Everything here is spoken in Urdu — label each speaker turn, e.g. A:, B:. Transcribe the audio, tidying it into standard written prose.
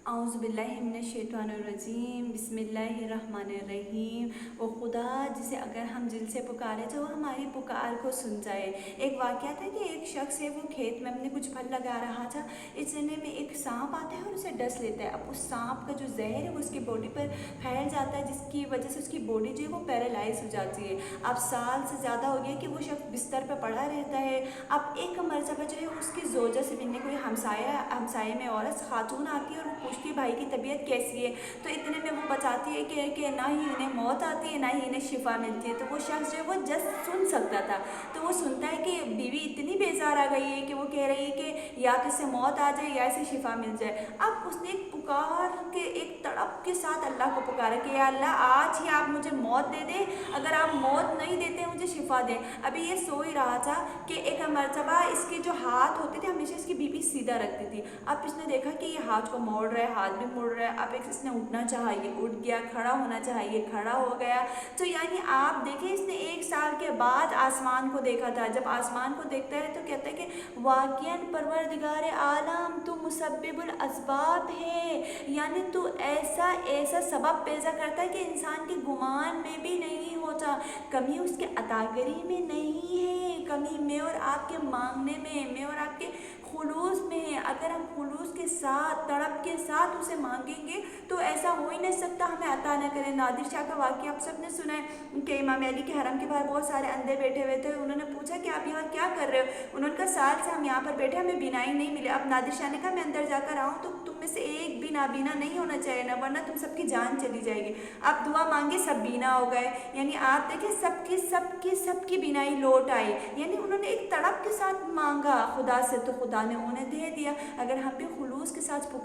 A: اعوذ باللہ من الشیطان الرجیم، بسم اللہ الرحمن الرحیم۔ وہ خدا جسے اگر ہم دل سے پکارے تو وہ ہماری پکار کو سن جائے۔ ایک واقعہ تھا کہ ایک شخص ہے، وہ کھیت میں اپنے کچھ پھل لگا رہا تھا۔ اتنے میں ایک سانپ آتا ہے اور اسے ڈس لیتا ہے۔ اب اس سانپ کا جو زہر ہے وہ اس کی باڈی پر پھیل جاتا ہے، جس کی وجہ سے اس کی باڈی جو ہے وہ پیرالائز ہو جاتی ہے۔ اب سال سے زیادہ ہو گیا کہ وہ شخص بستر پہ پڑا رہتا ہے۔ اب ایک مرتبہ جو ہے اس کی زوجہ سے ملنے کوئی ہمسائے میں عورت خاتون آتی ہے اور وہ پوچھتی ہے بھائی کی طبیعت کیسی ہے، تو اتنے میں وہ بتاتی ہے کہ نہ ہی انہیں موت آتی ہے نہ ہی انہیں شفا ملتی ہے۔ تو وہ شخص جو ہے وہ جسٹ سن سکتا تھا، تو وہ سنتا ہے کہ بیوی اتنی بیزار آ گئی ہے کہ وہ کہہ رہی ہے کہ یا تو اسے موت آ جائے یا اسے شفا مل جائے۔ اب اس نے ایک پکار کے ایک تڑپ کے ساتھ اللہ کو پکارا کہ یا اللہ آج ہی آپ مجھے موت دے دیں، اگر آپ موت نہیں دیتے مجھے شفا دیں۔ ابھی یہ سو ہی رہا تھا کہ ایک مرتبہ اس کے جو ہاتھ ہوتے تھے ہمیشہ اس کی بیوی سیدھا رکھتی تھی۔ اب اس نے دیکھا کہ یہ ہاتھ کو موڑ رہا ہے، ہاتھ بھی مڑ رہا ہے۔ اب ایک اس نے اٹھنا چاہیے، اٹھ گیا، کھڑا ہونا چاہیے، کھڑا ہو گیا۔ تو یعنی آپ دیکھیں اس نے 1 سال کے بعد آسمان کو دیکھا تھا۔ جب آسمان کو دیکھتا ہے تو کہتا ہے کہ واقعاً پروردگار عالم تو مسبب الاسباب ہے، یعنی تو ایسا سبب پیدا کرتا ہے کہ انسان کے گمان میں بھی نہیں ہوتا۔ کمی اس کے عطاگری میں نہیں ہے، کمی میں اور آپ کے مانگنے میں اور آپ کے خلوص میں ہے۔ اگر ہم خلوص کے ساتھ، تڑپ کے ساتھ اسے مانگیں گے تو ایسا ہو ہی نہیں سکتا ہمیں عطا نہ کرے۔ نادر شاہ کا واقعہ آپ سب نے سنا ہے کہ امام علی کے حرم کے باہر بہت سارے اندھے بیٹھے ہوئے تھے۔ انہوں نے پوچھا کہ آپ یہاں کیا کر رہے ہو؟ انہوں نے کہا سال سے ہم یہاں پر بیٹھے، ہمیں بینائی نہیں ملے۔ اب نادر شاہ نے کہا میں اندر جا کر آؤں تو تم میں سے ایک بھی نابینا نہیں ہونا چاہیے نا، ورنہ تم سب کی جان چلی جائے گی۔ اب دعا مانگی، سب بینا ہو گئے۔ یعنی آپ دیکھیں سب کی بینائی لوٹ آئی۔ یعنی انہوں نے ایک تڑپ کے ساتھ مانگا خدا سے تو خدا نے انہیں دے دیا۔ اگر ہم بھی خلوص کے ساتھ